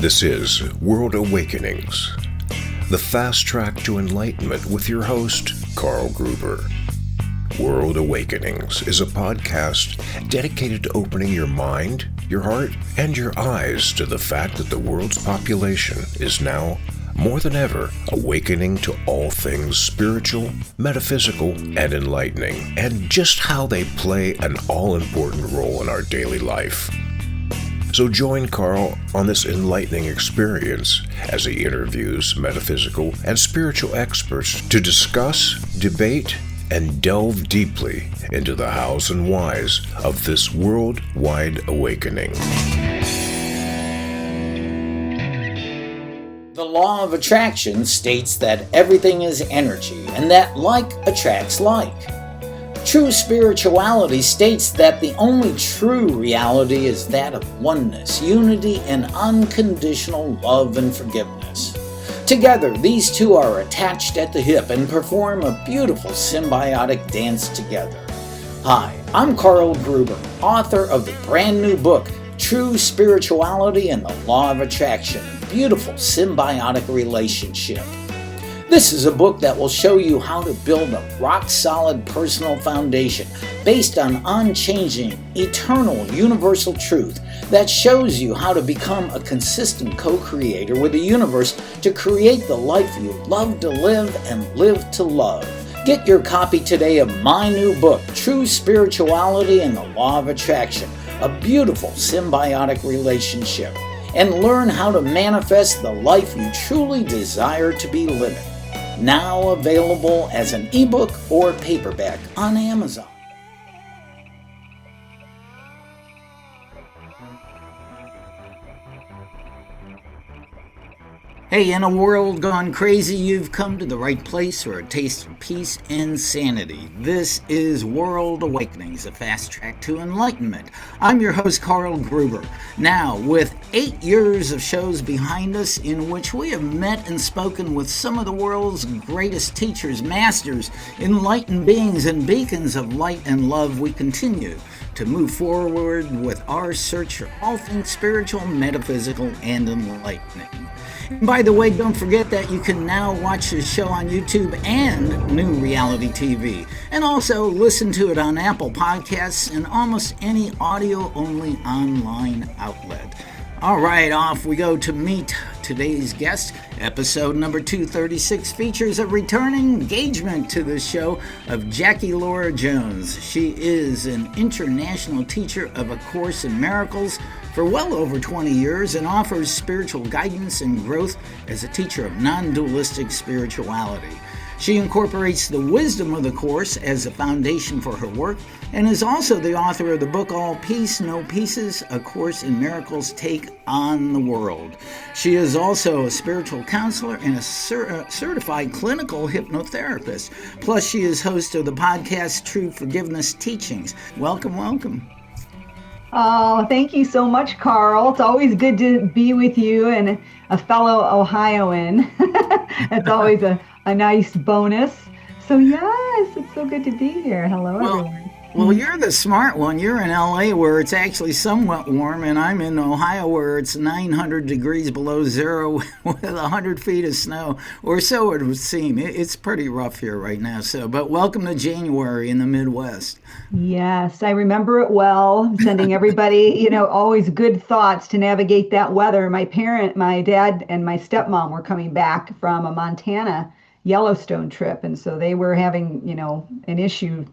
This is World Awakenings, the fast track to enlightenment with your host, Carl Gruber. World Awakenings is a podcast dedicated to opening your mind, your heart, and your eyes to the fact that the world's population is now, more than ever, awakening to all things spiritual, metaphysical, and enlightening, and just how they play an all-important role in our daily life. So join Carl on this enlightening experience as he interviews metaphysical and spiritual experts to discuss, debate, and delve deeply into the hows and whys of this worldwide awakening. The law of attraction states that everything is energy and that like attracts like. True spirituality states that the only true reality is that of oneness, unity, and unconditional love and forgiveness. Together, these two are attached at the hip and perform a beautiful symbiotic dance together. Hi, I'm Carl Gruber, author of the brand new book, True Spirituality and the Law of Attraction, a beautiful symbiotic relationship. This is a book that will show you how to build a rock-solid personal foundation based on unchanging, eternal, universal truth that shows you how to become a consistent co-creator with the universe to create the life you love to live and live to love. Get your copy today of my new book, True Spirituality and the Law of Attraction, a beautiful symbiotic relationship, and learn how to manifest the life you truly desire to be living. Now available as an ebook or paperback on Amazon. Hey, in a world gone crazy, you've come to the right place for a taste of peace and sanity. This is World Awakenings, a fast track to enlightenment. I'm your host, Carl Gruber. Now, with 8 years of shows behind us in which we have met and spoken with some of the world's greatest teachers, masters, enlightened beings, and beacons of light and love, we continue to move forward with our search for all things spiritual, metaphysical, and enlightening. By the way, don't forget that you can now watch this show on YouTube and New Reality TV, and also listen to it on Apple Podcasts and almost any audio-only online outlet. All right, off we go to meet today's guest. Episode number 236 features a returning engagement to the show of Jackie Lora-Jones. She is an international teacher of A Course in Miracles for well over 20 years and offers spiritual guidance and growth as a teacher of non-dualistic spirituality. She incorporates the wisdom of the Course as a foundation for her work and is also the author of the book All Peace, No Pieces, A Course in Miracles Take on the World. She is also a spiritual counselor and a certified clinical hypnotherapist. Plus, she is host of the podcast True Forgiveness Teachings. Welcome, welcome. Oh, thank you so much, Carl. It's always good to be with you and a fellow Ohioan. It's always a nice bonus. So yes, it's so good to be here. Hello, everyone. Well, you're the smart one. You're in LA where it's actually somewhat warm, and I'm in Ohio where it's 900 degrees below zero with 100 feet of snow, or so it would seem. It's pretty rough here right now. But welcome to January in the Midwest. Yes, I remember it well. Sending everybody, always good thoughts to navigate that weather. My dad, and my stepmom were coming back from a Montana Yellowstone trip, and so they were having an issue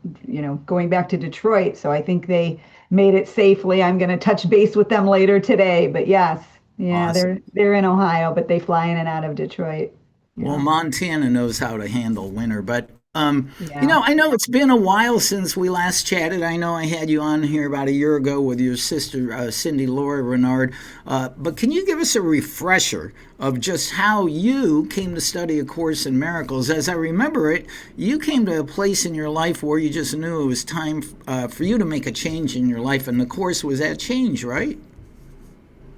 going back to Detroit, so I think they made it safely. I'm going to touch base with them later today, but yes, awesome. they're in Ohio, but they fly in and out of Detroit. Well, Montana knows how to handle winter, but I know it's been a while since we last chatted. I know I had you on here about a year ago with your sister, Cindy Laura Renard. But can you give us a refresher of just how you came to study A Course in Miracles? As I remember it, you came to a place in your life where you just knew it was time for you to make a change in your life. And the Course was that change, right?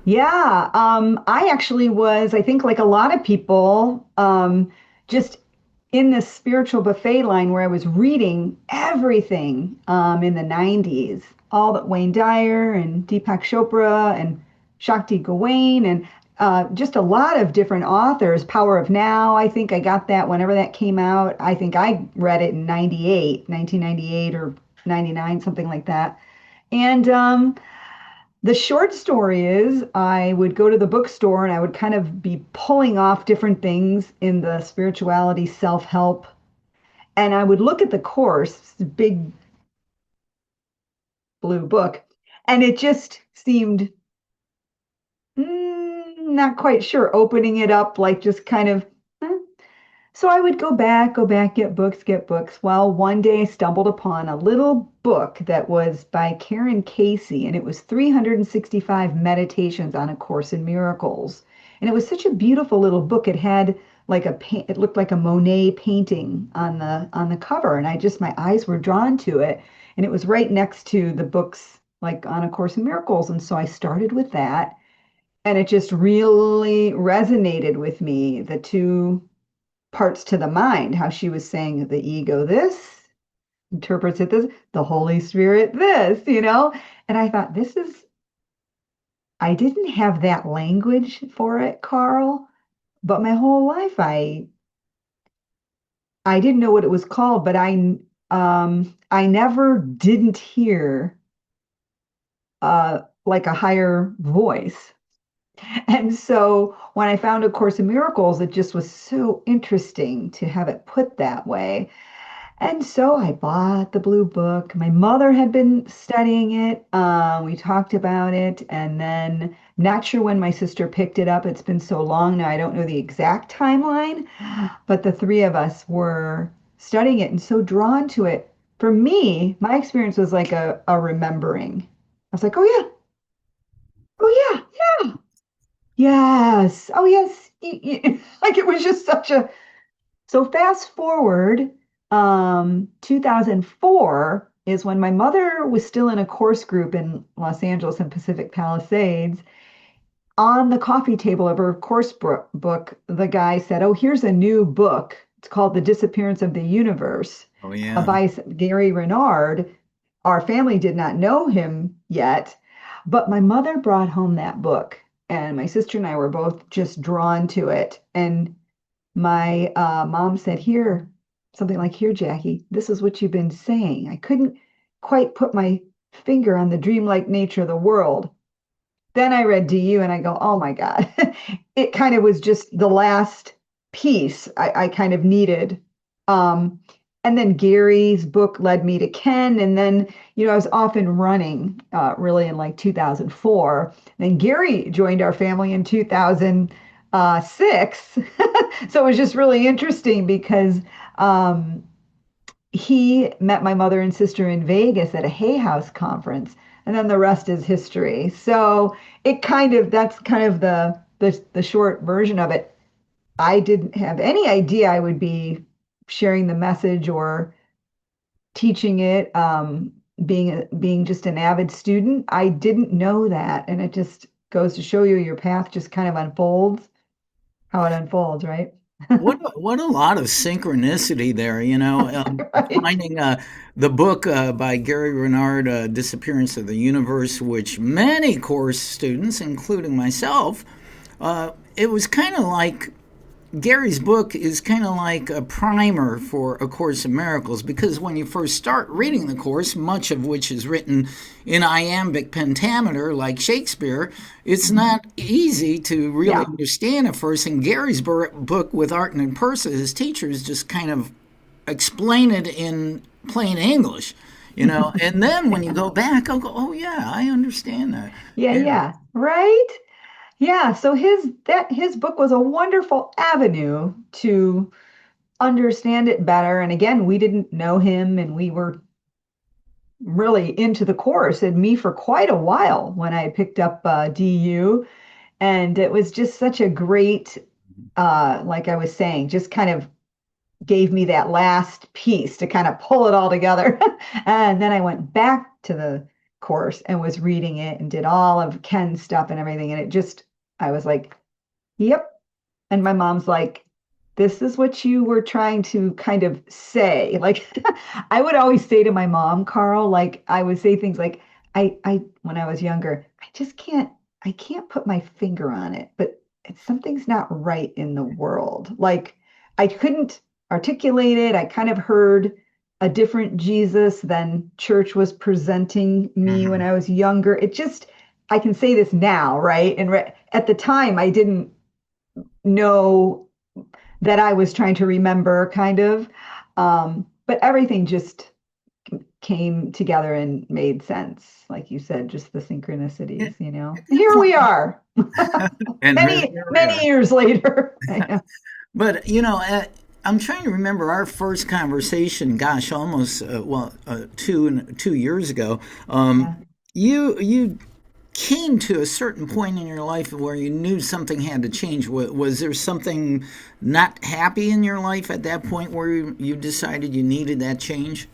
Yeah. I actually was, I think like a lot of people, just in this spiritual buffet line where I was reading everything in the 90s, all that Wayne Dyer and Deepak Chopra and Shakti Gawain. And just a lot of different authors. Power of Now, I think I got that whenever that came out. I think I read it in 1998 or 99, something like that. And the short story is I would go to the bookstore and I would kind of be pulling off different things in the spirituality self-help. And I would look at the course, big blue book, and it just seemed not quite sure, opening it up like just kind of. eh. So I would go back, get books. Well, one day I stumbled upon a little book that was by Karen Casey, and it was 365 meditations on A Course in Miracles. And it was such a beautiful little book. It had like it looked like a Monet painting on the cover, and my eyes were drawn to it. And it was right next to the books like on A Course in Miracles. And so I started with that, and it just really resonated with me, the two parts to the mind, how she was saying the ego this interprets it this, the Holy Spirit this, And I thought, I didn't have that language for it, Carl, but my whole life I didn't know what it was called, but I never didn't hear like a higher voice. And so when I found A Course in Miracles, it just was so interesting to have it put that way. And so I bought the blue book. My mother had been studying it. We talked about it. And then, not sure when my sister picked it up. It's been so long now, I don't know the exact timeline. But the three of us were studying it and so drawn to it. For me, my experience was like a remembering. I was like, oh, yeah. Oh, yeah. Yeah. Yes. Oh, yes. Like it was just such a. So fast forward, 2004 is when my mother was still in a course group in Los Angeles and Pacific Palisades. On the coffee table of her course book, the guy said, "Oh, here's a new book. It's called The Disappearance of the Universe Oh, yeah. by Gary Renard." Our family did not know him yet, but my mother brought home that book, and my sister and I were both just drawn to it. And my mom said, "Here, something like, here, Jackie, this is what you've been saying." I couldn't quite put my finger on the dreamlike nature of the world. Then I read to you and I go, oh my God. It kind of was just the last piece I kind of needed. Um, and then Gary's book led me to Ken. And then, I was off and running really in like 2004. Then Gary joined our family in 2006. So it was just really interesting because he met my mother and sister in Vegas at a Hay House conference, and then the rest is history. So that's kind of the short version of it. I didn't have any idea I would be sharing the message or teaching it, being just an avid student. I didn't know that, and it just goes to show you your path just kind of unfolds how it unfolds, right? What a lot of synchronicity there, Right. finding the book by Gary Renard, Disappearance of the Universe, which many course students, including myself, it was kind of like Gary's book is kind of like a primer for A Course in Miracles, because when you first start reading the Course, much of which is written in iambic pentameter like Shakespeare, it's not easy to really Yeah. understand at first. And Gary's book with Art and Persa, his teachers, just kind of explain it in plain English, and then when you go back, I'll go, oh, yeah, I understand that. Yeah, Yeah. yeah. Right? Yeah, so his book was a wonderful avenue to understand it better. And again, we didn't know him and we were really into the course and me for quite a while when I picked up DU. And it was just such a great, like I was saying, just kind of gave me that last piece to kind of pull it all together. And then I went back to the course and was reading it and did all of Ken's stuff and everything. And I was like, yep. And my mom's like, this is what you were trying to kind of say. Like, I would always say to my mom, Carl, like, I would say things like, when I was younger, I can't put my finger on it, but something's not right in the world. Like I couldn't articulate it. I kind of heard a different Jesus than church was presenting me when Hmm. I was younger. It just, I can say this now, right? And at the time, I didn't know that I was trying to remember, kind of. But everything just came together and made sense. Like you said, just the synchronicities, you know. At that Here we point, are, and many, here we many are. years later. But I'm trying to remember our first conversation. Gosh, almost 2 years ago. Yeah. You came to a certain point in your life where you knew something had to change. Was there something not happy in your life at that point where you decided you needed that change?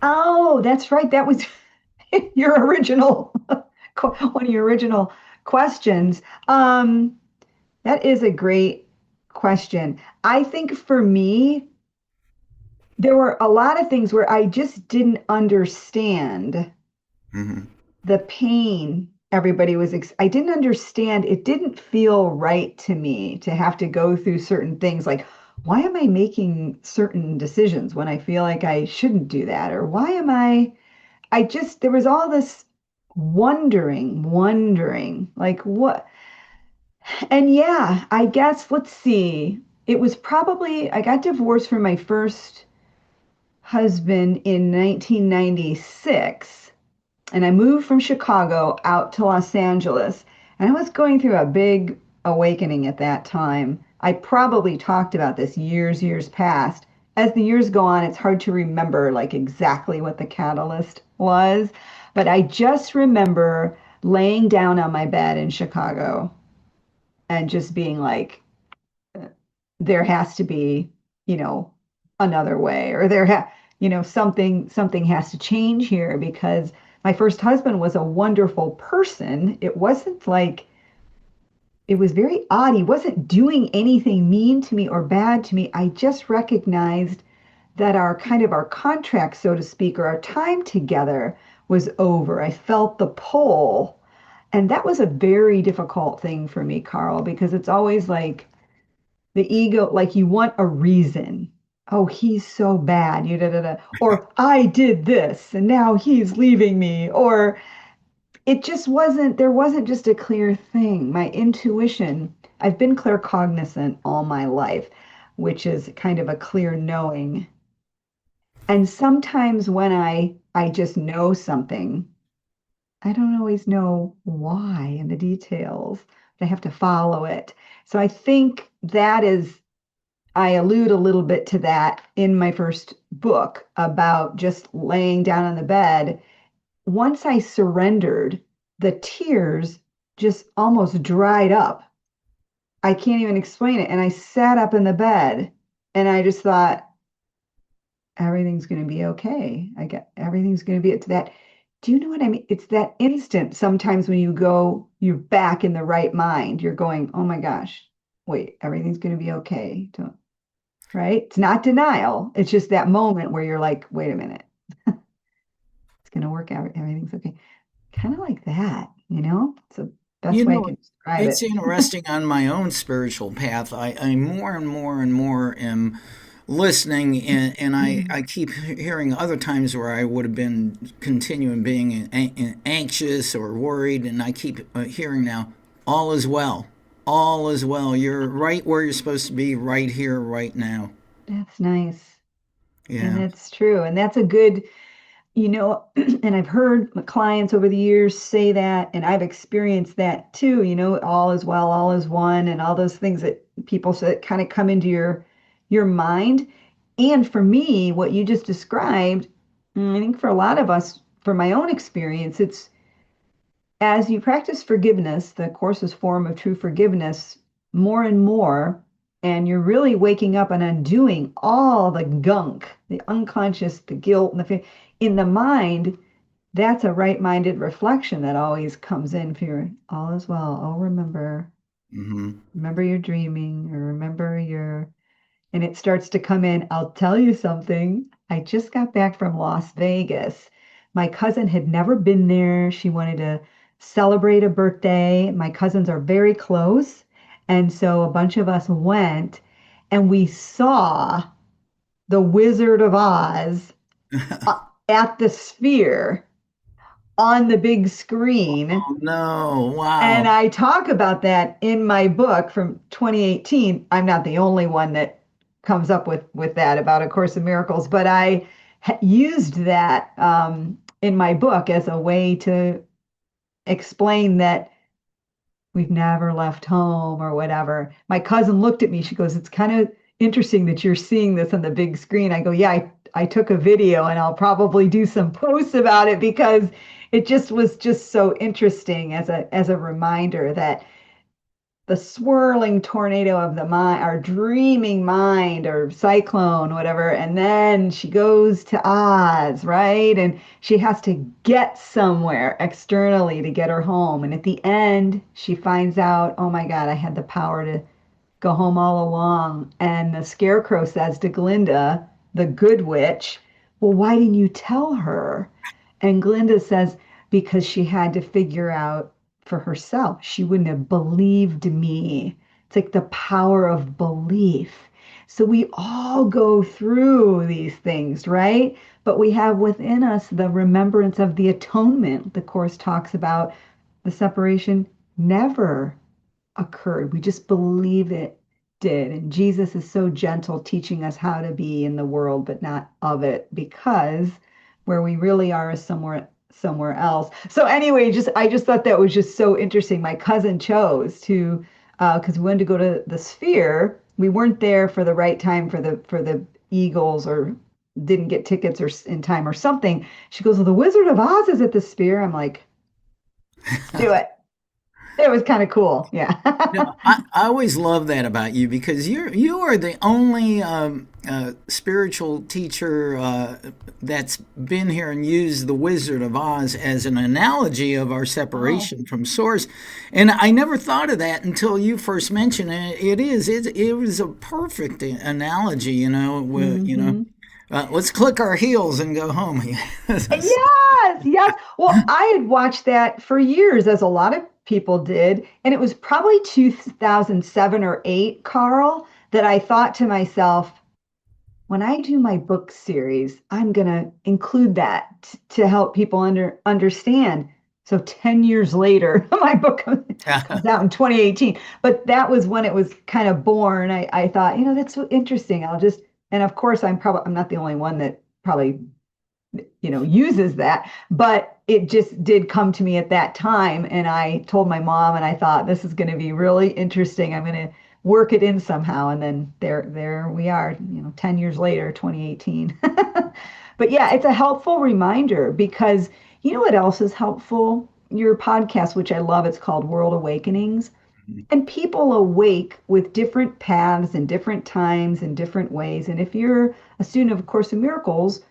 Oh, that's right. That was your original, one of your original questions. That is a great question. I think for me, there were a lot of things where I just didn't understand Hmm. the pain everybody was. I didn't understand. It didn't feel right to me to have to go through certain things like, why am I making certain decisions when I feel like I shouldn't do that? Or why am I just, there was all this wondering, like what? And yeah, I guess, let's see. It was probably, I got divorced from my first husband in 1996, and I moved from Chicago out to Los Angeles. And I was going through a big awakening at that time. I probably talked about this years past. As the years go on, it's hard to remember like exactly what the catalyst was. But I just remember laying down on my bed in Chicago and just being like, there has to be, you know, another way, or something has to change here, because my first husband was a wonderful person. It wasn't like, it was very odd. He wasn't doing anything mean to me or bad to me. I just recognized that our kind of our contract, so to speak, or our time together was over. I felt the pull. And that was a very difficult thing for me, Carl, because it's always like the ego, like you want a reason. Oh, he's so bad, you da da da. Or I did this and now he's leaving me. Or it just wasn't, there wasn't just a clear thing. My intuition, I've been claircognizant all my life, which is kind of a clear knowing. And sometimes when I just know something, I don't always know why in the details, but I have to follow it. So I think that is, I allude a little bit to that in my first book about just laying down on the bed. Once I surrendered, the tears just almost dried up. I can't even explain it. And I sat up in the bed and I just thought, everything's going to be okay. I get everything's going to be, it's that. Do you know what I mean? It's that instant sometimes when you go, you're back in the right mind. You're going, oh my gosh, wait, everything's going to be okay. Don't, right? It's not denial. It's just that moment where you're like, wait a minute, it's going to work out. Everything's okay. Kind of like that, you know? It's the best You way I know, can describe it's it. interesting on my own spiritual path. I more and more and more am listening, and I keep hearing other times where I would have been continuing being anxious or worried, and I keep hearing now, all is well. All is well. You're right where you're supposed to be, right here, right now. That's nice. And Yeah. that's true. And that's a good, and I've heard my clients over the years say that, and I've experienced that too, all is well, all is one, and all those things that people say kind of come into your mind. And for me, what you just described, I think for a lot of us, from my own experience, it's as you practice forgiveness, the Course's form of true forgiveness, more and more, and you're really waking up and undoing all the gunk, the unconscious, the guilt, and the fear in the mind. That's a right-minded reflection that always comes in for your all is well. Oh, Hmm. remember you're dreaming, or remember you're, and it starts to come in. I'll tell you something. I just got back from Las Vegas. My cousin had never been there. She wanted to celebrate a birthday. My cousins are very close. And so a bunch of us went and we saw the Wizard of Oz at the Sphere on the big screen. Oh no, wow. And I talk about that in my book from 2018. I'm not the only one that comes up with that about A Course in Miracles, but I used that in my book as a way to explain that we've never left home or whatever. My cousin looked at me. She goes, "It's kind of interesting that you're seeing this on the big screen." I go, "Yeah, I took a video and I'll probably do some posts about it because it just was just so interesting as a reminder that the swirling tornado of the mind, our dreaming mind or cyclone, whatever. And then she goes to Oz, right? And she has to get somewhere externally to get her home. And at the end, she finds out, oh my God, I had the power to go home all along. And the scarecrow says to Glinda, the good witch, well, why didn't you tell her? And Glinda says, because she had to figure out for herself. She wouldn't have believed me. It's like the power of belief. So we all go through these things, right? But we have within us the remembrance of the atonement. The Course talks about the separation never occurred. We just believe it did. And Jesus is so gentle teaching us how to be in the world, but not of it, because where we really are is somewhere else. So anyway, just I just thought that was just so interesting. My cousin chose to because we wanted to go to the Sphere. We weren't there for the right time for the Eagles or didn't get tickets or in time or something. She goes, well, the Wizard of Oz is at the Sphere. I'm like, let's do it. It was kind of cool. Yeah. No, I always love that about you because you are the only spiritual teacher that's been here and used the Wizard of Oz as an analogy of our Oh. separation from Source, and I never thought of that until you first mentioned it. It was a perfect analogy. Hmm. Let's click our heels and go home. Yes, yes. Well, I had watched that for years, as a lot of people did, and it was probably 2007 or 8, Carl, that I thought to myself, when I do my book series, I'm going to include that to help people understand. So 10 years later, my book comes out in 2018. But that was when it was kind of born. I thought, that's so interesting. And of course, I'm not the only one that probably uses that, but it just did come to me at that time. And I told my mom, and I thought, this is going to be really interesting. I'm going to work it in somehow. And then there we are, 10 years later, 2018. But yeah, it's a helpful reminder because you know what else is helpful? Your podcast, which I love, it's called World Awakenings. And people awake with different paths and different times and different ways. And if you're a student of A Course in Miracles,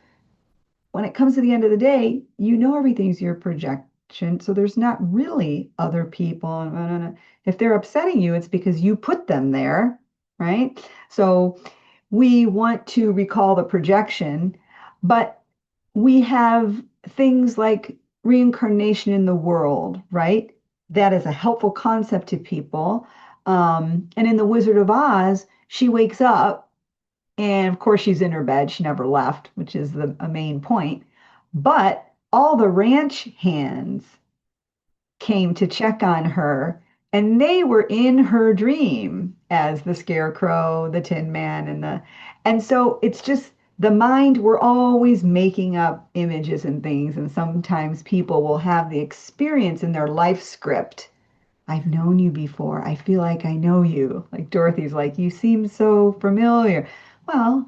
when it comes to the end of the day, you know everything's your projection. So there's not really other people. If they're upsetting you, it's because you put them there, right? So we want to recall the projection, but we have things like reincarnation in the world, right? That is a helpful concept to people. And in The Wizard of Oz, she wakes up and of course, she's in her bed. She never left, which is a main point. But all the ranch hands came to check on her, and they were in her dream as the Scarecrow, the Tin Man, and so it's just the mind. We're always making up images and things, and sometimes people will have the experience in their life script. I've known you before. I feel like I know you. Like Dorothy's like, you seem so familiar. Well,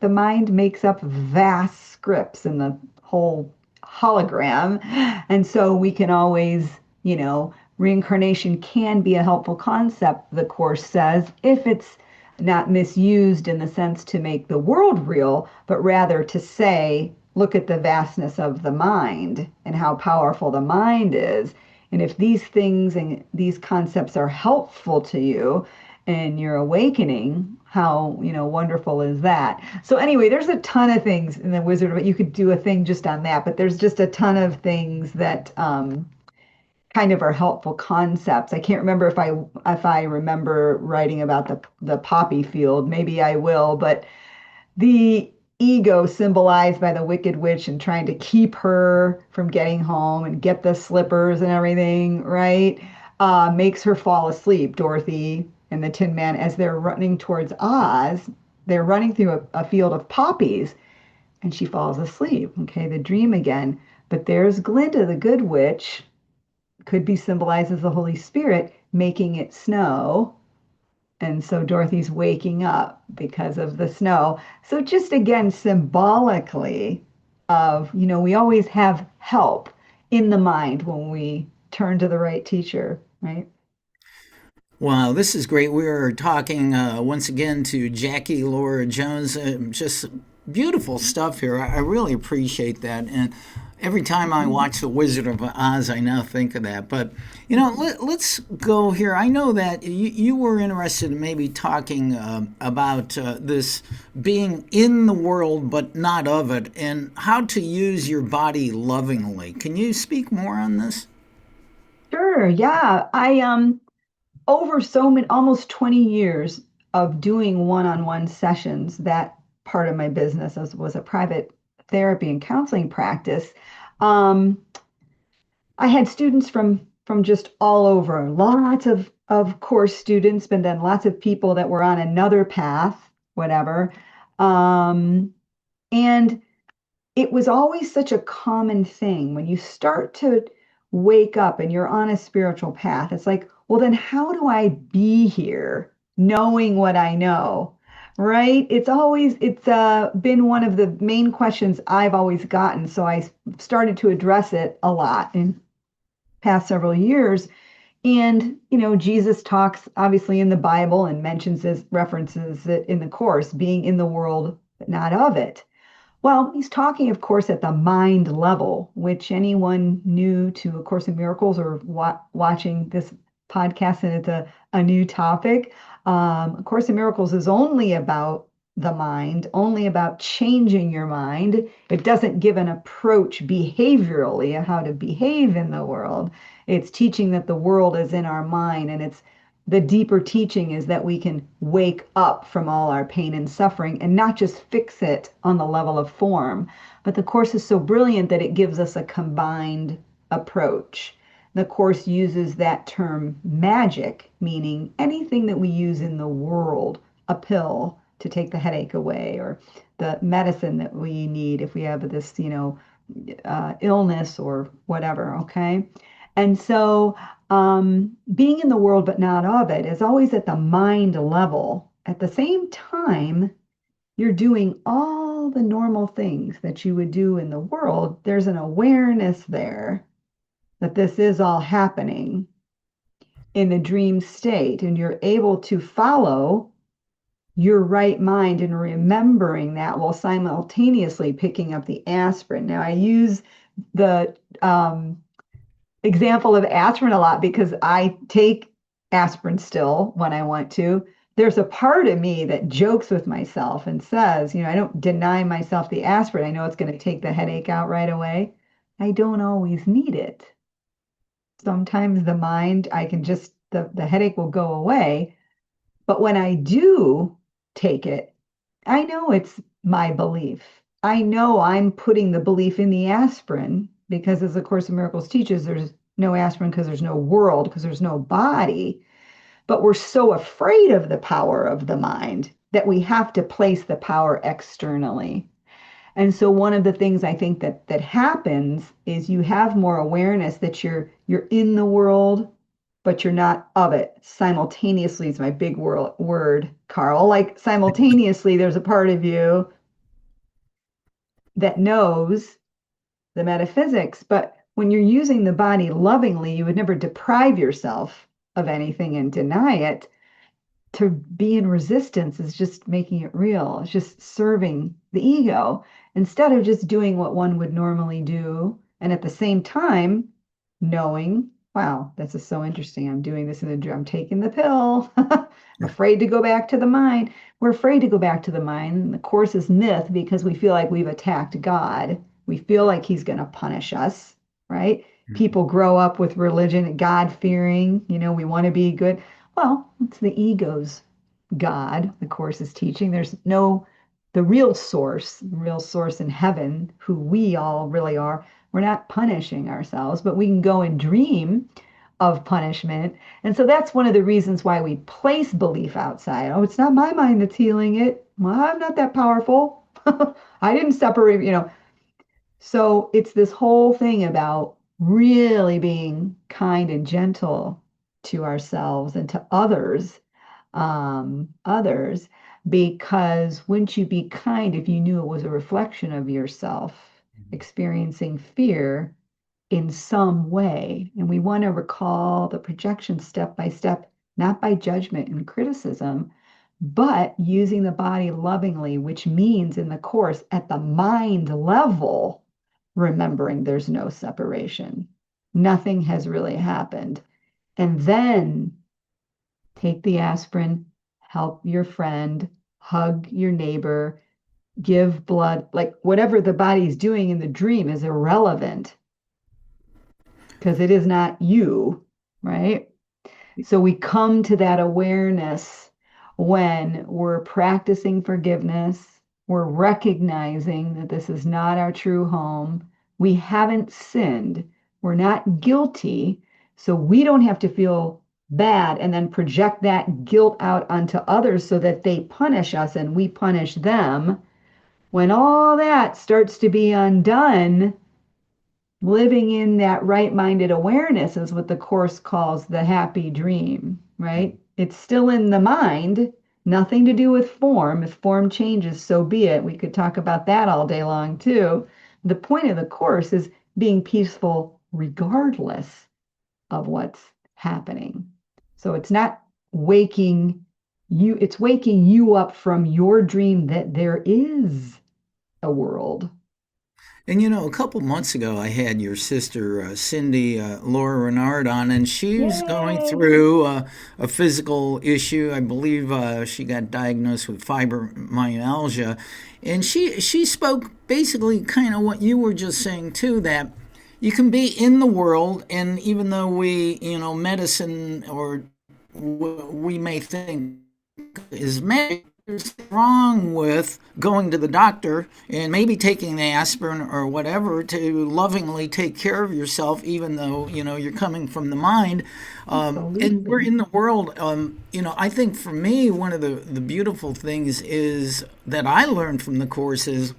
the mind makes up vast scripts in the whole hologram. And so we can always, reincarnation can be a helpful concept, the Course says, if it's not misused in the sense to make the world real, but rather to say, look at the vastness of the mind and how powerful the mind is. And if these things and these concepts are helpful to you and you're awakening, how, wonderful is that? So anyway, there's a ton of things in the Wizard, but you could do a thing just on that, but there's just a ton of things that kind of are helpful concepts. I can't remember if I remember writing about the poppy field. Maybe I will, but the ego symbolized by the Wicked Witch and trying to keep her from getting home and get the slippers and everything, right? Makes her fall asleep, Dorothy and the Tin Man, as they're running towards Oz. They're running through a field of poppies and she falls asleep. Okay, the dream again. But there's Glinda, the good witch, could be symbolized as the Holy Spirit, making it snow. And so Dorothy's waking up because of the snow. So just again, symbolically of, we always have help in the mind when we turn to the right teacher, right? Wow, this is great. We are talking once again to Jackie Lora-Jones. Just beautiful stuff here. I really appreciate that. And every time I watch The Wizard of Oz, I now think of that. But, let's go here. I know that you were interested in maybe talking about this being in the world but not of it, and how to use your body lovingly. Can you speak more on this? Sure, yeah. I over so many almost 20 years of doing one-on-one sessions, that part of my business was a private therapy and counseling practice. Um, I had students from just all over, lots of course students, but then lots of people that were on another path, whatever. Um, and it was always such a common thing when you start to wake up and you're on a spiritual path. It's like, well, then how do I be here knowing what I know? Right? It's been one of the main questions I've always gotten. So I started to address it a lot in past several years. And, Jesus talks obviously in the Bible and mentions this, references it in the Course, being in the world, but not of it. Well, he's talking, of course, at the mind level, which anyone new to A Course in Miracles or watching this podcast, and it's a new topic. A Course in Miracles is only about the mind, only about changing your mind. It doesn't give an approach behaviorally of how to behave in the world. It's teaching that the world is in our mind, and it's the deeper teaching is that we can wake up from all our pain and suffering and not just fix it on the level of form. But the Course is so brilliant that it gives us a combined approach. The Course uses that term magic, meaning anything that we use in the world, a pill to take the headache away, or the medicine that we need if we have this, illness or whatever, okay? And so being in the world but not of it is always at the mind level. At the same time, you're doing all the normal things that you would do in the world. There's an awareness there that this is all happening in the dream state, and you're able to follow your right mind and remembering that while simultaneously picking up the aspirin. Now, I use the example of aspirin a lot because I take aspirin still when I want to. There's a part of me that jokes with myself and says, I don't deny myself the aspirin. I know it's going to take the headache out right away. I don't always need it. Sometimes the mind, I can just, the headache will go away. But when I do take it, I know it's my belief. I know I'm putting the belief in the aspirin because, as the Course in Miracles teaches, there's no aspirin because there's no world, because there's no body. But we're so afraid of the power of the mind that we have to place the power externally. And so one of the things I think that happens is you have more awareness that you're in the world, but you're not of it. Simultaneously is my big word, Carl. Like simultaneously, there's a part of you that knows the metaphysics, but when you're using the body lovingly, you would never deprive yourself of anything and deny it. To be in resistance is just making it real. It's just serving the ego instead of just doing what one would normally do. And at the same time, knowing, wow, this is so interesting. I'm doing this in the dream. I'm taking the pill. I'm afraid to go back to the mind. We're afraid to go back to the mind. And the Course is myth because we feel like we've attacked God. We feel like he's going to punish us, right? People grow up with religion, God fearing, we want to be good. Well, it's the ego's God, the Course is teaching. There's no, the real source in heaven, who we all really are. We're not punishing ourselves, but we can go and dream of punishment. And so that's one of the reasons why we place belief outside. Oh, it's not my mind that's healing it. Well, I'm not that powerful. I didn't separate. So it's this whole thing about really being kind and gentle to ourselves and to others, because wouldn't you be kind if you knew it was a reflection of yourself experiencing fear in some way? And we want to recall the projection step by step, not by judgment and criticism, but using the body lovingly, which means in the Course at the mind level, remembering there's no separation. Nothing has really happened. And then take the aspirin, help your friend, hug your neighbor, give blood, like whatever the body's doing in the dream is irrelevant because it is not you, right? So we come to that awareness when we're practicing forgiveness, we're recognizing that this is not our true home, we haven't sinned, we're not guilty, so we don't have to feel bad and then project that guilt out onto others so that they punish us and we punish them. When all that starts to be undone, living in that right-minded awareness is what the Course calls the happy dream, right? It's still in the mind, nothing to do with form. If form changes, so be it. We could talk about that all day long too. The point of the Course is being peaceful regardless of what's happening. So it's not waking you, it's waking you up from your dream that there is a world. And a couple months ago, I had your sister, Cindy Laura Renard, on, and she's going Yay! through a physical issue. I believe she got diagnosed with fibromyalgia. And she spoke basically kind of what you were just saying, too, that you can be in the world, and even though medicine or we may think is medical, there's wrong with going to the doctor and maybe taking the aspirin or whatever to lovingly take care of yourself, even though you're coming from the mind. And we're Absolutely. in the world. I think for me, one of the beautiful things is that I learned from the Course is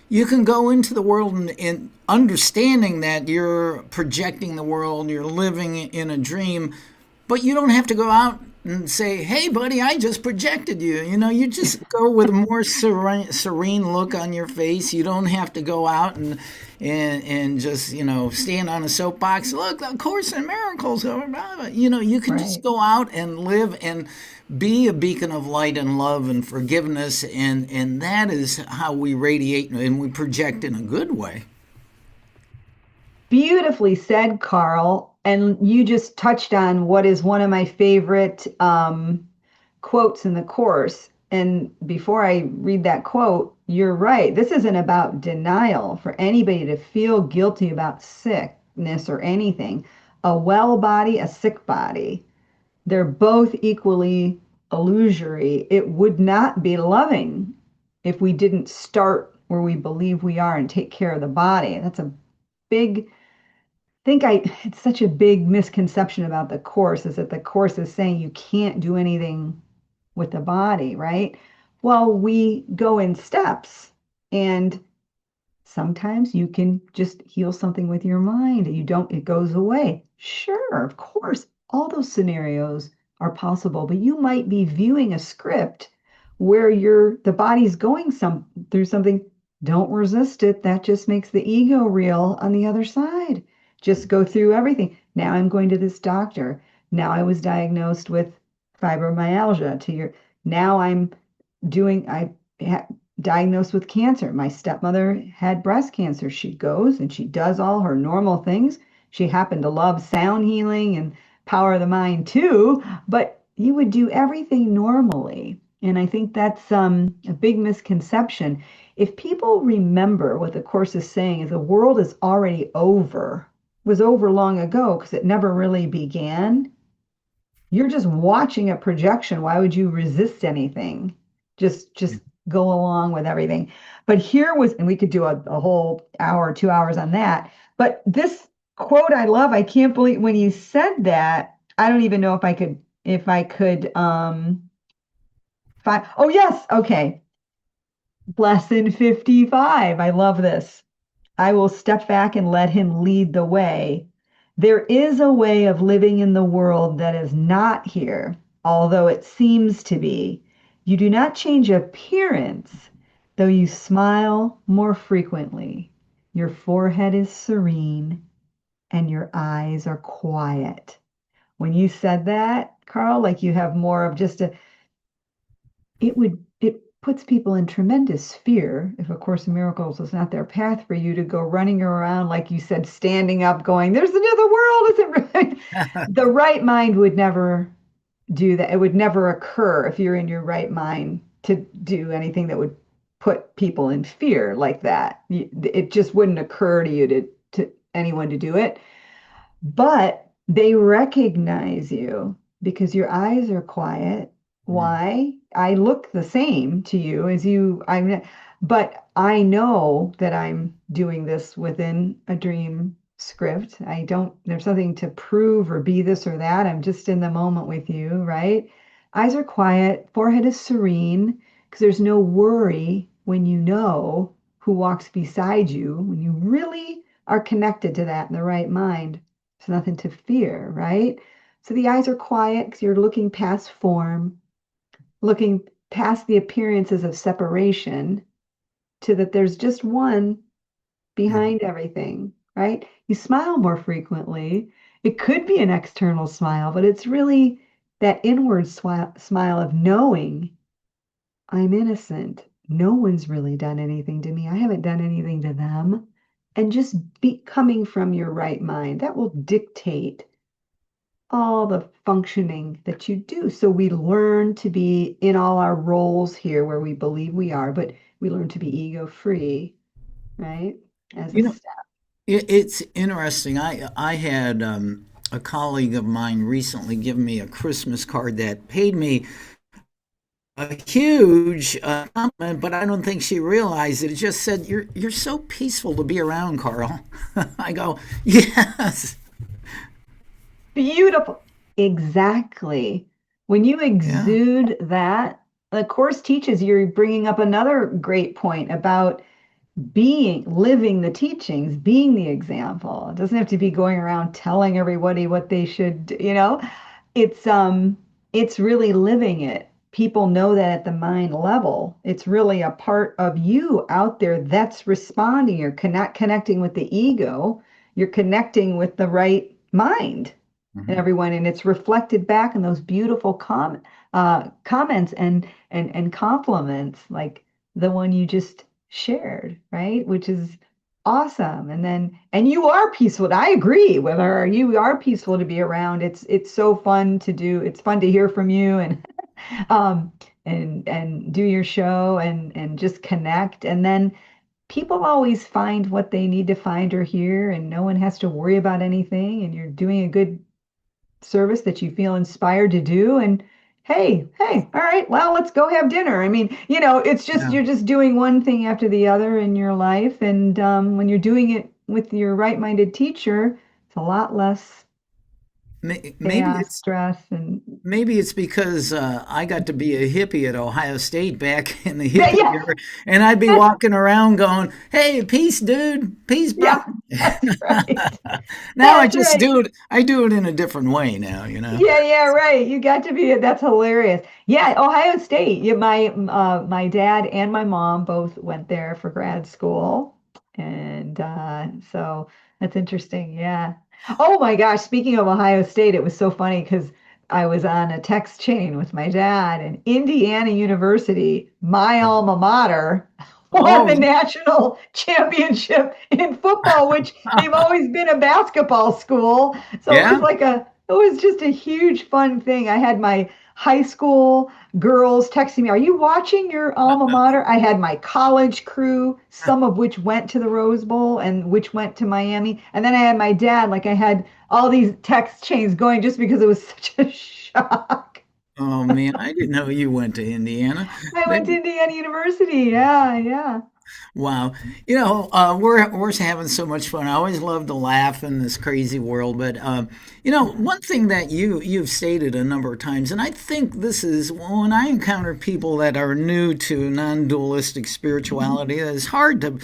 you can go into the world and understanding that you're projecting the world, you're living in a dream, but you don't have to go out and say, "Hey, buddy, I just projected you." You just go with a more serene look on your face. You don't have to go out and just stand on a soapbox. Look, of Course in Miracles. You can just Right. go out and live and be a beacon of light and love and forgiveness, and that is how we radiate and we project in a good way. Beautifully said, Carl. And you just touched on what is one of my favorite quotes in the Course. And before I read that quote, you're right. This isn't about denial for anybody to feel guilty about sickness or anything. A well body, a sick body, they're both equally illusory. It would not be loving if we didn't start where we believe we are and take care of the body. That's a big it's such a big misconception about the Course is that the Course is saying you can't do anything with the body, right? Well, we go in steps, and sometimes you can just heal something with your mind and it goes away. Sure, of course, all those scenarios are possible, but you might be viewing a script where the body's going through something. Don't resist it. That just makes the ego real on the other side. Just go through everything. Now I'm going to this doctor. Now I was diagnosed with fibromyalgia now I'm I diagnosed with cancer. My stepmother had breast cancer. She goes and she does all her normal things. She happened to love sound healing and power of the mind too, but you would do everything normally. And I think that's a big misconception. If people remember what the Course is saying is the world is already over. was over long ago because it never really began. You're just watching a projection. Why would you resist anything? Just go along with everything. But here was, and we could do a whole hour, 2 hours on that. But this quote I love, I can't believe when you said that, I don't even know if I could find, oh yes, okay. Lesson 55. I love this. I will step back and let him lead the way. There is a way of living in the world that is not here, although it seems to be. You do not change appearance, though you smile more frequently. Your forehead is serene and your eyes are quiet. When you said that, Carl, like you have more of just it puts people in tremendous fear if A Course in Miracles is not their path for you to go running around, like you said, standing up, going, there's another world, is it right? The right mind would never do that. It would never occur if you're in your right mind to do anything that would put people in fear like that. It just wouldn't occur to you to anyone to do it. But they recognize you because your eyes are quiet. Why? I look the same to you as you. But I know that I'm doing this within a dream script. I don't, there's nothing to prove or be this or that. I'm just in the moment with you, right? Eyes are quiet, forehead is serene, because there's no worry when you know who walks beside you, when you really are connected to that in the right mind. There's nothing to fear, right? So the eyes are quiet because you're looking past form, looking past the appearances of separation to that there's just one behind everything, right? You smile more frequently. It could be an external smile, but it's really that inward smile of knowing I'm innocent. No one's really done anything to me. I haven't done anything to them. And just be coming from your right mind. That will dictate all the functioning that you do. So we learn to be in all our roles here where we believe we are, but we learn to be ego free, right? As a You know, step. it's interesting. I had a colleague of mine recently give me a Christmas card that paid me a huge compliment, but I don't think she realized it. It just said, "You're so peaceful to be around, Carl." I go, "Yes, Beautiful. Exactly. When you yeah, exude that, the course teaches you're bringing up another great point about living the teachings, being the example. It doesn't have to be going around telling everybody what they should do. It's really living it. People know that at the mind level. It's really a part of you out there that's responding. You're connecting with the ego. You're connecting with the right mind and Mhm. everyone, and it's reflected back in those beautiful comments and compliments like the one you just shared, right? Which is awesome. And you are peaceful. I agree with her. You are peaceful to be around. It's so fun to do. It's fun to hear from you and um and do your show and just connect. And then people always find what they need to find or hear, and no one has to worry about anything. And you're doing a good service that you feel inspired to do. And hey, all right, well, let's go have dinner. I mean, it's just Yeah." you're just doing one thing after the other in your life. And when you're doing it with your right-minded teacher, it's a lot less Maybe chaos, it's stress, and because I got to be a hippie at Ohio State back in the yeah, hippie yeah, era, and I'd be walking around going, "Hey, peace, dude, peace, brother." yeah, that's right. Now I That's just right. do it. I do it in a different way now, you know. Yeah, yeah, right. You got to be. That's hilarious. Yeah, Ohio State. Yeah, my dad and my mom both went there for grad school, and so that's interesting. Yeah. Oh my gosh. Speaking of Ohio State, it was so funny because I was on a text chain with my dad, and Indiana University, my alma mater, won Oh, the national championship in football, which they've always been a basketball school. So it was yeah. like it was just a huge fun thing. I had my high school girls texting me, "Are you watching your alma mater?" I had my college crew, some of which went to the Rose Bowl and which went to Miami. And then I had my dad, like I had all these text chains going just because it was such a shock. Oh man, I didn't know you went to Indiana. I That, went to Indiana University. Yeah, yeah. wow. We're having so much fun. I always love to laugh in this crazy world, but one thing that you've stated a number of times, and I think this is when I encounter people that are new to non-dualistic spirituality, it's hard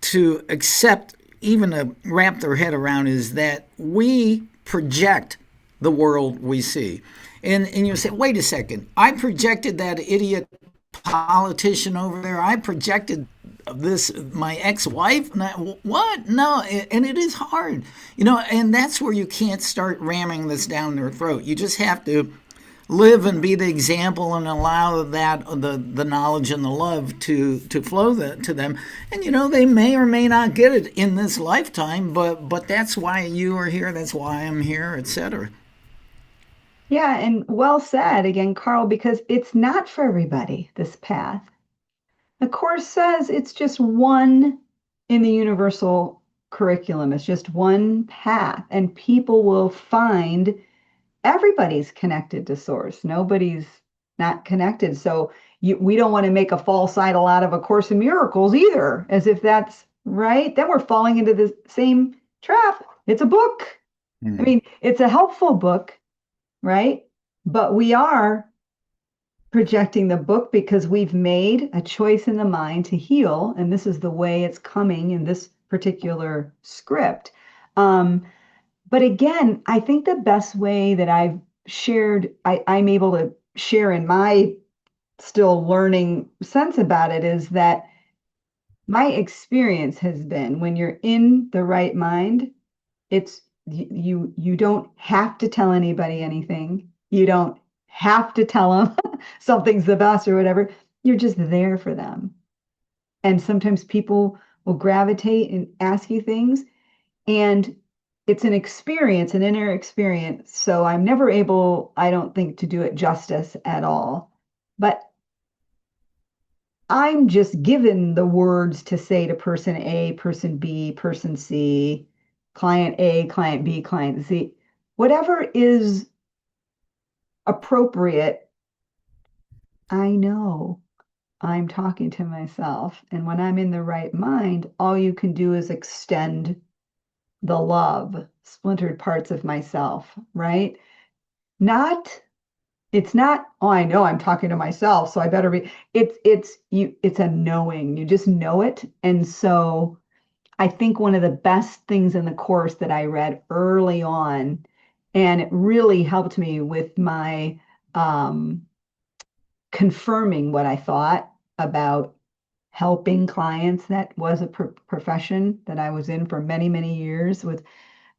to accept, even to wrap their head around, is that we project the world we see. And you say, wait a second, I projected that idiot politician over there. I projected this my ex-wife. What? No, and it is hard, and that's where you can't start ramming this down their throat. You just have to live and be the example and allow that the knowledge and the love to flow to them. And they may or may not get it in this lifetime, but that's why you are here. That's why I'm here, etc. Yeah, and well said again, Carl, because it's not for everybody, this path. The Course says it's just one in the universal curriculum. It's just one path, and people will find everybody's connected to Source. Nobody's not connected. So we don't want to make a false idol out of A Course in Miracles either, as if that's right. Then we're falling into the same trap. It's a book. I mean, it's a helpful book, right? But we are projecting the book because we've made a choice in the mind to heal, and this is the way it's coming in this particular script. But again, I think the best way that I've shared, I'm able to share in my still learning sense about it, is that my experience has been when you're in the right mind, it's you don't have to tell anybody anything. You don't have to tell them something's the best or whatever. You're just there for them. And sometimes people will gravitate and ask you things, and it's an experience, an inner experience. So I'm never able, I don't think, to do it justice at all. But I'm just given the words to say to person A, person B, person C, client A, client B, client Z, whatever is appropriate. I know I'm talking to myself. And when I'm in the right mind, all you can do is extend the love, splintered parts of myself, right? It's not, oh, I know I'm talking to myself, so I better be. It's a knowing. You just know it. And so I think one of the best things in the course that I read early on, and it really helped me with my confirming what I thought about helping clients. That was a profession that I was in for many, many years with,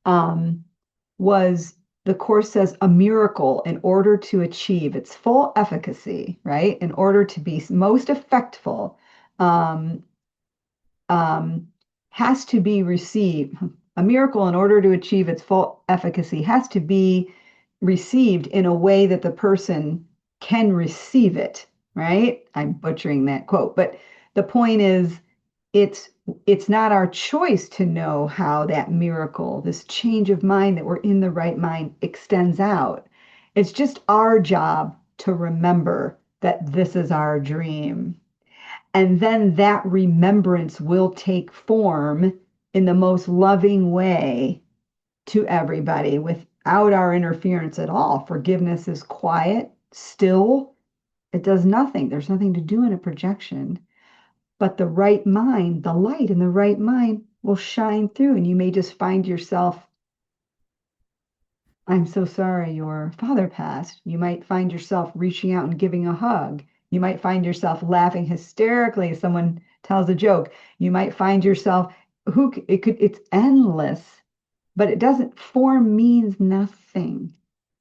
was the Course says a miracle, in order to achieve its full efficacy, right? In order to be most effectful, um, has to be received. A miracle, in order to achieve its full efficacy, has to be received in a way that the person can receive it, right? I'm butchering that quote, but the point is, it's not our choice to know how that miracle, this change of mind, that we're in the right mind, extends out. It's just our job to remember that this is our dream. And then that remembrance will take form in the most loving way to everybody without our interference at all. Forgiveness is quiet, still. It does nothing. There's nothing to do in a projection. But the right mind, the light in the right mind will shine through, and you may just find yourself, I'm so sorry your father passed. You might find yourself reaching out and giving a hug. You might find yourself laughing hysterically as someone tells a joke. You might find yourself, it's endless, but it doesn't, form means nothing.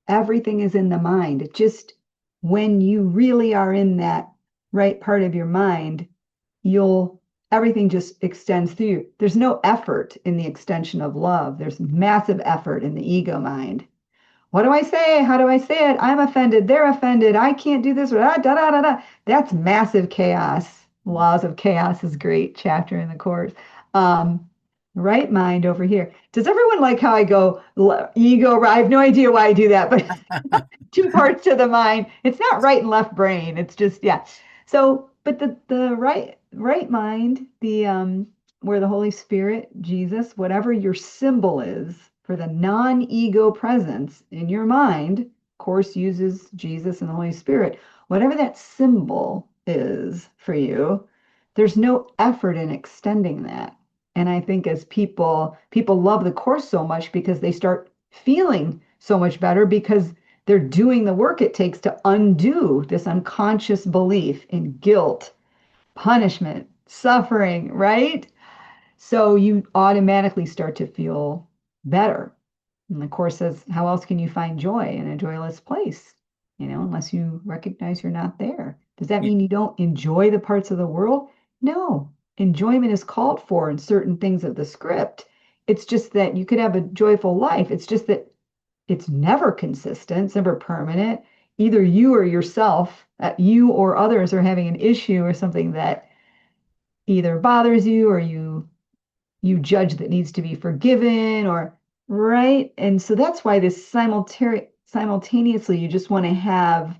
Everything is in the mind. It just, when you really are in that right part of your mind, everything just extends through you. There's no effort in the extension of love. There's massive effort in the ego mind. what do I say? How do I say it? I'm offended. They're offended. I can't do this. Da, da, da, da, da. That's massive chaos. Laws of Chaos is a great chapter in the course. Um, right mind over here. Does everyone like how I go ego? I have no idea why I do that, but two parts to the mind. It's not right and left brain. It's just, yeah. So, but the right mind, the where the Holy Spirit, Jesus, whatever your symbol is for the non-ego presence in your mind, course uses Jesus and the Holy Spirit. Whatever that symbol is for you, there's no effort in extending that. And I think as people love the course so much because they start feeling so much better because they're doing the work it takes to undo this unconscious belief in guilt, punishment, suffering, right? So you automatically start to feel better. And the course says, how else can you find joy in a joyless place? Unless you recognize you're not there. Does that mean you don't enjoy the parts of the world? No. Enjoyment is called for in certain things of the script. It's just that you could have a joyful life. It's just that it's never consistent, it's never permanent. Either you or yourself, you or others are having an issue or something that either bothers you or you judge that needs to be forgiven or right. And so that's why this simultaneously you just want to have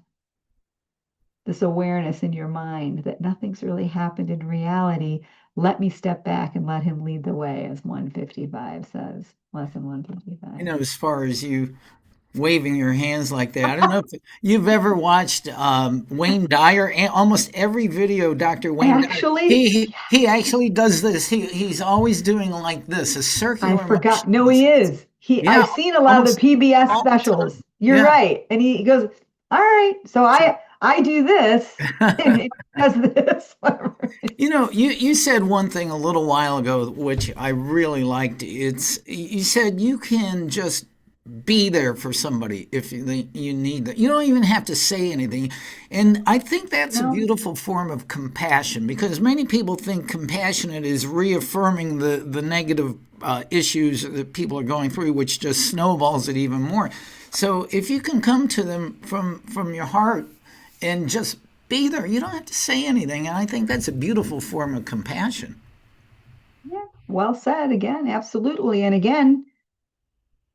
this awareness in your mind that nothing's really happened in reality. Let me step back and let him lead the way, as 155 says, lesson 155. As far as you waving your hands like that. I don't know if you've ever watched Wayne Dyer. Almost every video, Dr. Wayne Dyer, Actually, he actually does this. He's always doing like this, a I circular forgot. motion. No, he is. Yeah, I've seen a lot of the almost PBS all the time. specials. You're Yeah. right. And he goes, all right, so I do this and he does this. You said one thing a little while ago, which I really liked. You said you can just be there for somebody if you need that. You don't even have to say anything. And I think that's a No, beautiful form of compassion because many people think compassionate is reaffirming the negative issues that people are going through, which just snowballs it even more. So if you can come to them from your heart and just be there, you don't have to say anything. And I think that's a beautiful form of compassion. yeah, well said again, absolutely. And again,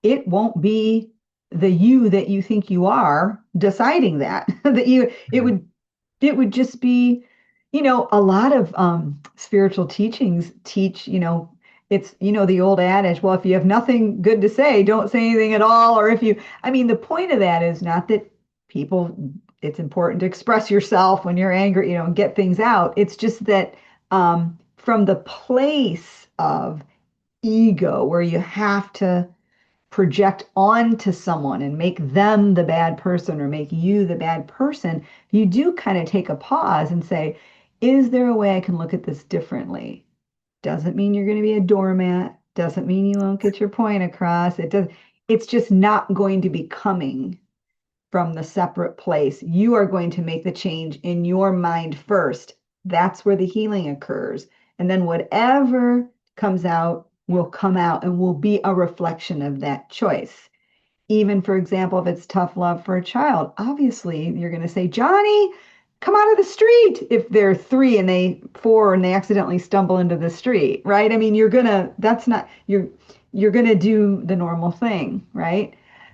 it won't be the you that you think you are deciding that that you it would just be a lot of spiritual teachings teach it's the old adage, well, if you have nothing good to say, don't say anything at all. Or if you I mean, the point of that is not that people it's important to express yourself when you're angry, and get things out. It's just that from the place of ego where you have to project onto someone and make them the bad person or make you the bad person, you do kind of take a pause and say, is there a way I can look at this differently? Doesn't mean you're going to be a doormat, doesn't mean you won't get your point across. It's just not going to be coming from the separate place. You are going to make the change in your mind first. That's where the healing occurs. And then whatever comes out will come out and will be a reflection of that choice. Even, for example, if it's tough love for a child, obviously you're going to say, Johnny, come out of the street if they're 4 and they accidentally stumble into the street, right? I mean, you're going to do the normal thing, right?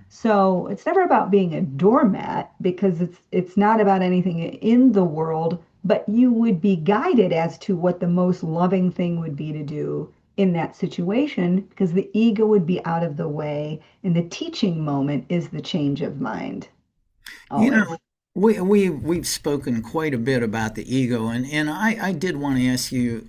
So it's never about being a doormat because it's not about anything in the world, but you would be guided as to what the most loving thing would be to do in that situation because the ego would be out of the way and the teaching moment is the change of mind You always. know, we've spoken quite a bit about the ego, and I did want to ask you.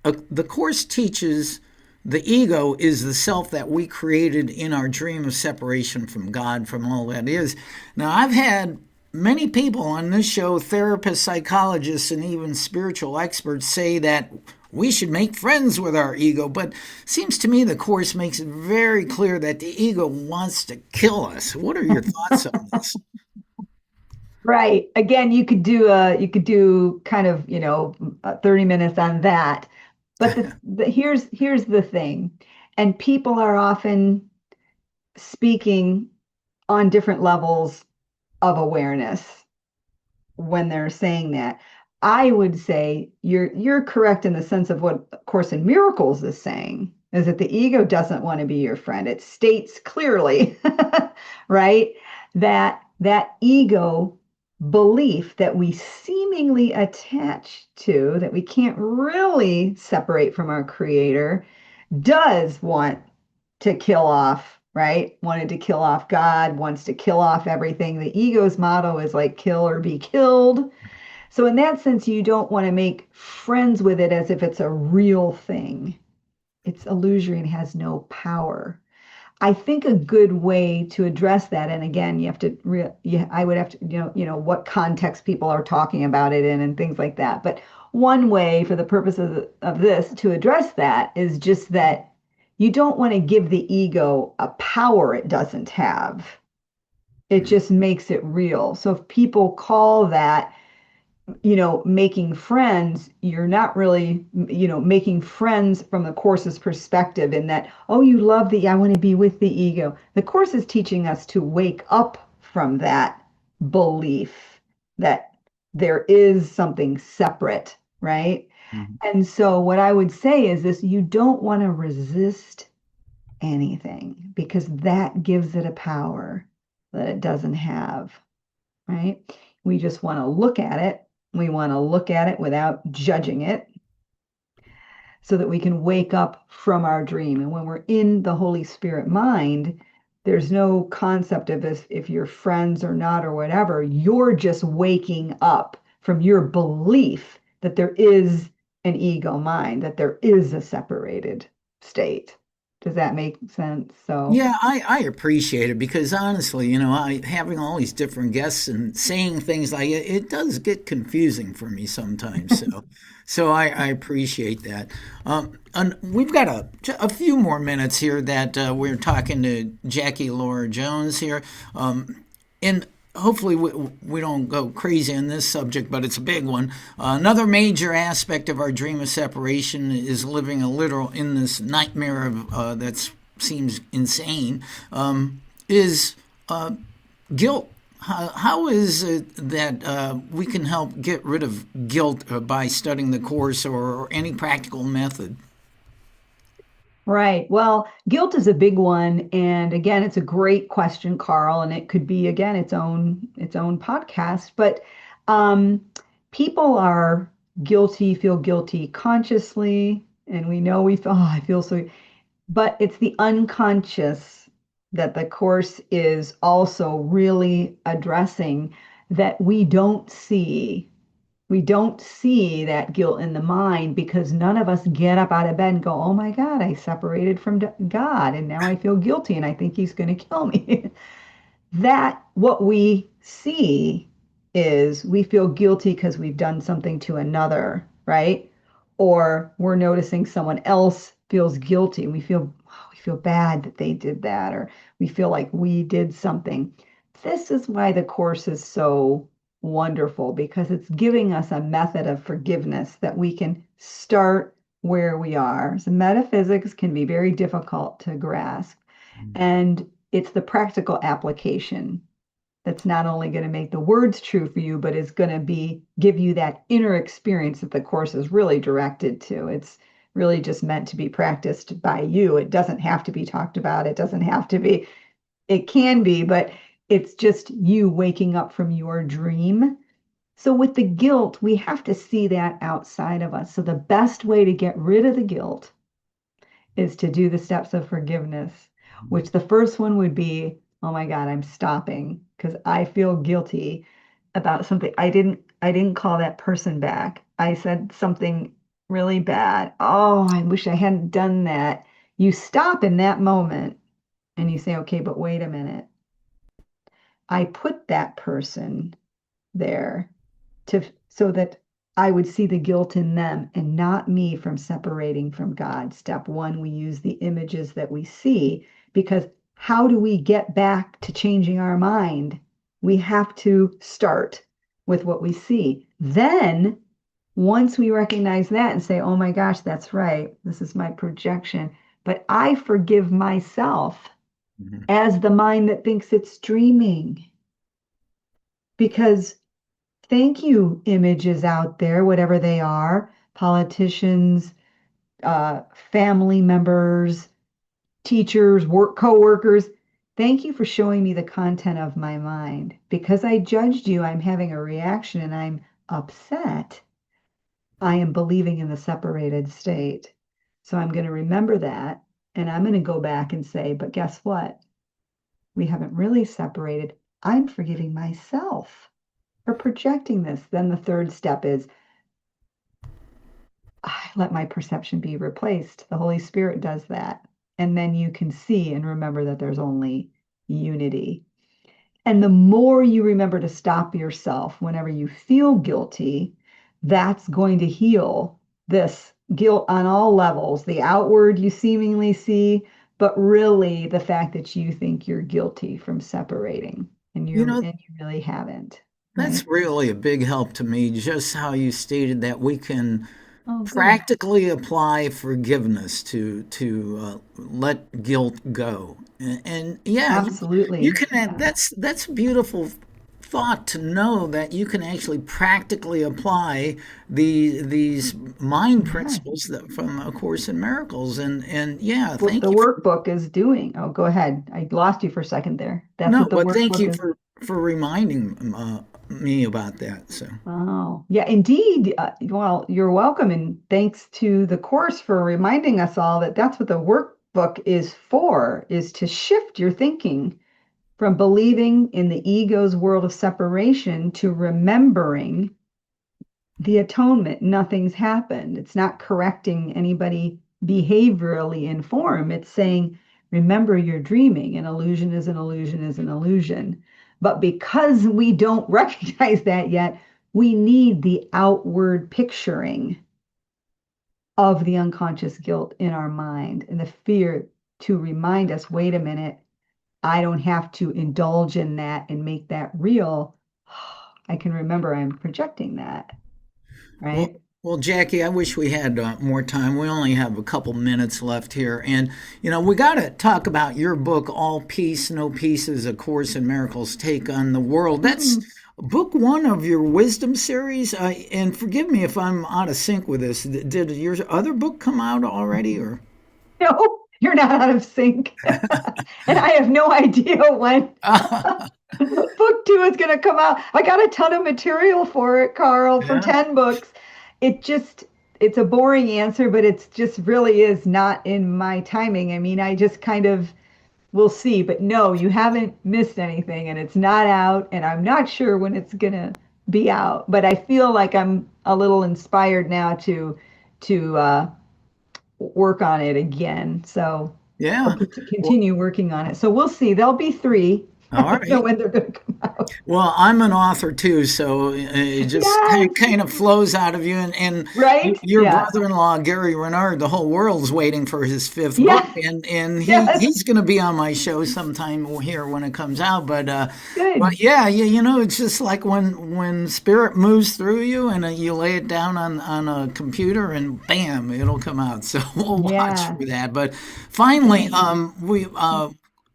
The course teaches the ego is the self that we created in our dream of separation from God, from all that is. Now, I've had many people on this show, therapists, psychologists, and even spiritual experts, say that we should make friends with our ego, but it seems to me the course makes it very clear that the ego wants to kill us. What are your thoughts on this? Right. Again, you could do kind of 30 minutes on that. But here's the thing, and people are often speaking on different levels of awareness when they're saying that. I would say you're correct in the sense of what A Course in Miracles is saying, is that the ego doesn't want to be your friend. It states clearly, right, that ego belief that we seemingly attach to, that we can't really separate from our creator, does want to kill off, right? Wanted to kill off God, wants to kill off everything. The ego's motto is like kill or be killed. So in that sense, you don't want to make friends with it as if it's a real thing. It's illusory and has no power. I think a good way to address that, and again, you have to, I would have to, what context people are talking about it in and things like that. But one way, for the purpose of this, to address that is just that you don't want to give the ego a power it doesn't have. It just makes it real. So if people call that, making friends, you're not really, making friends from the Course's perspective, in that, oh, you love I want to be with the ego. The Course is teaching us to wake up from that belief that there is something separate, right? Mm-hmm. And so what I would say is this: you don't want to resist anything, because that gives it a power that it doesn't have, right? We just want to look at it. We want to look at it without judging it, so that we can wake up from our dream. And when we're in the Holy Spirit mind, there's no concept of this, if you're friends or not or whatever. You're just waking up from your belief that there is an ego mind, that there is a separated state. Does that make sense? So, Yeah, I appreciate it, because honestly, having all these different guests and saying things like it does get confusing for me sometimes. So I appreciate that. And we've got a few more minutes here that we're talking to Jackie Lora-Jones here. And hopefully we don't go crazy on this subject, but it's a big one. Another major aspect of our dream of separation is living in this nightmare of that's seems insane, is guilt. How is it that we can help get rid of guilt by studying the Course, or any practical method? right. Well, guilt is a big one. And again, it's a great question, Carl, and it could be, again, its own podcast. But um, people are guilty, feel guilty consciously, and we know I feel so. But it's the unconscious that the Course is also really addressing, that we don't see that guilt in the mind, because none of us get up out of bed and go, oh my God, I separated from God and now I feel guilty and I think he's going to kill me. That what we see is we feel guilty because we've done something to another, right? Or we're noticing someone else feels guilty. We feel bad that they did that, or we feel like we did something. This is why the Course is so wonderful, because it's giving us a method of forgiveness that we can start where we are. So metaphysics can be very difficult to grasp, and it's the practical application that's not only going to make the words true for you, but is going to give you that inner experience that the Course is really directed to. It's really just meant to be practiced by you. It doesn't have to be talked about. It can be, but it's just you waking up from your dream. So with the guilt, we have to see that outside of us. So the best way to get rid of the guilt is to do the steps of forgiveness, which the first one would be, oh my God, I'm stopping because I feel guilty about something. I didn't call that person back. I said something really bad. Oh, I wish I hadn't done that. You stop in that moment and you say, okay, but wait a minute. I put that person there so that I would see the guilt in them and not me from separating from God. Step one, we use the images that we see, because how do we get back to changing our mind? We have to start with what we see. Then, once we recognize that and say, oh my gosh, that's right, this is my projection, but I forgive myself Mhm. as the mind that thinks it's dreaming. Because thank you, images out there, whatever they are, politicians, family members, teachers, co-workers. Thank you for showing me the content of my mind. Because I judged you, I'm having a reaction and I'm upset. I am believing in the separated state. So I'm going to remember that and I'm going to go back and say, but guess what? We haven't really separated. I'm forgiving myself for projecting this. Then the third step is I let my perception be replaced. The Holy Spirit does that. And then you can see and remember that there's only unity. And the more you remember to stop yourself whenever you feel guilty, that's going to heal this guilt on all levels. The outward you seemingly see, but really the fact that you think you're guilty from separating You know, and you really haven't, that's right? really a big help to me, just how you stated that we can Oh, good. practically apply forgiveness to let guilt go. And yeah, you Absolutely. can add, Yeah. that's a beautiful thought to know that you can actually practically apply these mind Yeah. principles that from A Course in Miracles. And yeah, What the thank you for workbook is doing. Oh, go ahead. I lost you for a second there. That's no, what the but thank workbook you is. for reminding me about that. So. Oh, yeah, indeed. Well, you're welcome. And thanks to the course for reminding us all that that's what the workbook is for, is to shift your thinking from believing in the ego's world of separation to remembering the atonement. Nothing's happened. It's not correcting anybody behaviorally in form. It's saying, remember you're dreaming. An illusion is an illusion is an illusion. But because we don't recognize that yet, we need the outward picturing of the unconscious guilt in our mind and the fear to remind us, wait a minute, I don't have to indulge in that and make that real. I can remember I'm projecting that, Well, right? well, Jackie, I wish we had more time. We only have a couple minutes left here, and we got to talk about your book, "All Peace, No Pieces: A Course in Miracles Take on the World." That's Mm. book one of your wisdom series. And forgive me if I'm out of sync with this. Did your other book come out already, or? No, you're not out of sync. And I have no idea when book two is going to come out. I got a ton of material for it, Carl, for Yeah. 10 books. It just, it's a boring answer, but it's just really is not in my timing. I mean, I just kind of will see, but no, you haven't missed anything and it's not out. And I'm not sure when it's going to be out, but I feel like I'm a little inspired now to work on it again. So I'll Yeah. Well, continue working on it. So we'll see. There'll be three. I all don't know right. when they're going to come out. Well, I'm an author too, so it just Yes, kind of flows out of you. And right? your Yeah. brother-in-law, Gary Renard, the whole world's waiting for his fifth book, Yes, and yes. he's going to be on my show sometime here when it comes out. But Good. yeah, it's just like when spirit moves through you, and you lay it down on a computer, and bam, it'll come out. So we'll watch Yeah. for that. But finally, Thanks. we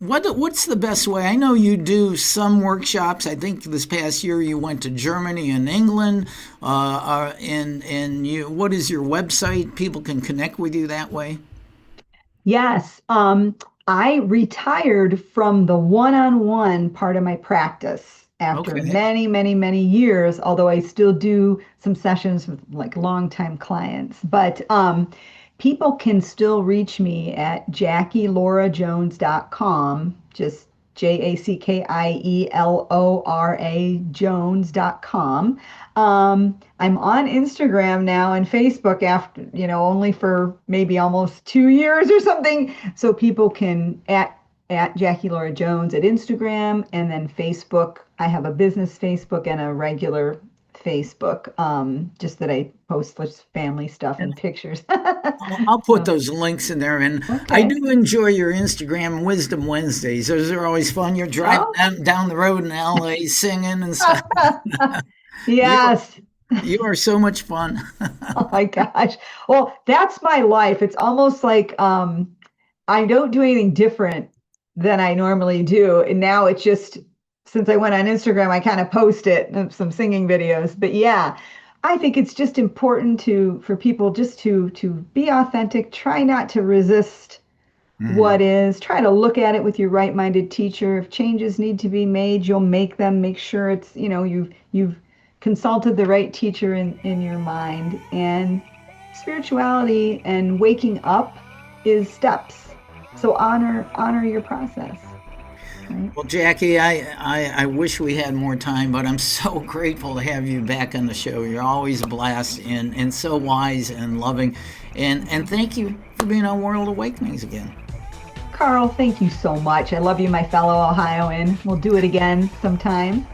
what's the best way? I know you do some workshops. I think this past year you went to Germany and England. And you, what is your website? People can connect with you that way. Yes. I retired from the one-on-one part of my practice after Okay. many, many, many years, although I still do some sessions with like longtime clients. But people can still reach me at JackieLora-Jones.com, just JackieLora Jones.com. I'm on Instagram now and Facebook after, only for maybe almost 2 years or something. So people can at Jackie Lora Jones at Instagram and then Facebook. I have a business Facebook and a regular Facebook, just that I post just family stuff And and pictures. I'll put So, those links in there. And I okay. do enjoy your Instagram Wisdom Wednesdays. Those are always fun. You're driving Oh, down the road in LA singing and stuff. You yes. you are so much fun. Oh my gosh. Well, that's my life. It's almost like I don't do anything different than I normally do. And now it's just, since I went on Instagram, I kind of post some singing videos. But yeah, I think it's just important for people just to be authentic, try not to resist what is, try to look at it with your right-minded teacher. If changes need to be made, you'll make them. Make sure it's, you've consulted the right teacher in your mind. And spirituality and waking up is steps. So honor your process. Right? Well, Jackie, I wish we had more time, but I'm so grateful to have you back on the show. You're always a blast and so wise and loving. And thank you for being on World Awakenings again. Carl, thank you so much. I love you, my fellow Ohioan. We'll do it again sometime.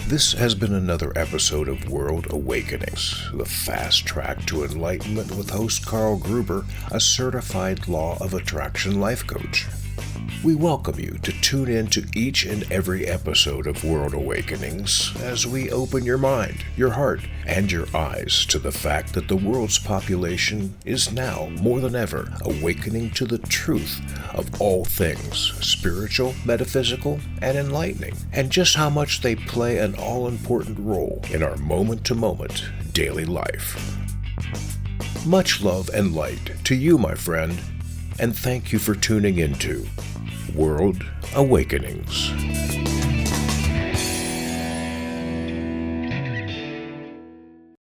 This has been another episode of World Awakenings, the fast track to enlightenment with host Carl Gruber, a certified law of attraction life coach. We welcome you to tune in to each and every episode of World Awakenings as we open your mind, your heart, and your eyes to the fact that the world's population is now, more than ever, awakening to the truth of all things spiritual, metaphysical, and enlightening, and just how much they play an all-important role in our moment-to-moment daily life. Much love and light to you, my friend, and thank you for tuning into World Awakenings.